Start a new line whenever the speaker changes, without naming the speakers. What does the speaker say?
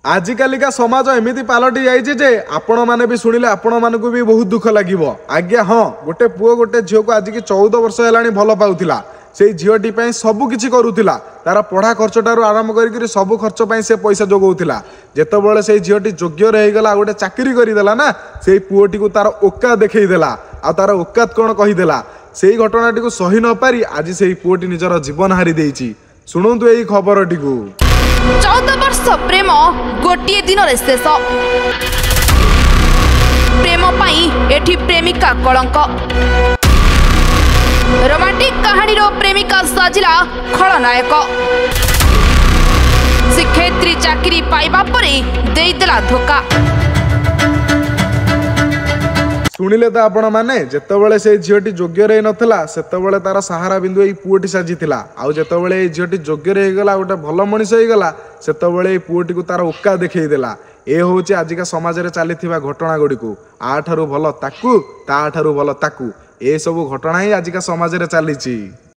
आजिकालिका समाज एमती पलटि जाइए आपण मैंने भी शुणिले आपण मानक भी बहुत दुख लगे। आज्ञा हाँ, गोटे पुओ गोटे झील को आज की 14 वर्ष है भल पाऊला से झीटी सबकि करूला तार पढ़ा खर्च ठार आरंभ कर सब खर्च से पैसा जोगाऊला। जितेबाला से झीटी योग्य रहीगला गोटे चाकरी करदेला ना से पुओटी को तार औकात देखईदेला आ तार औकात कौन कहीदेला से घटनाटी को सही न पारी आज से पुओटी निजर जीवन हारी देइछि। शुणु यही खबरटी को
14 वर्ष प्रेम गोटे दिन शेष प्रेम पाई एठी प्रेमिका कलंक रोमांटिक कहानी रो प्रेमिका सजिला खलनायक शिक्षयित्री चाकरी पाइबा परे देइदेला धोखा।
शुणिले तो आपण मैंने जितेबाला से झीटी योग्य रही नाला से तार सहारा बिंदु यही पुओटी साजिला आउे झीटी योग्य रहीगला गोटे भल मनीष होगला से पुओटी को तार औकात देखईदेला। ए हूँ आजिका समाज में चली घटना गुड़ी को आठारू भल ताकू ता ठारू भल ताकू ए सब घटना ही आजिका समाज में चली।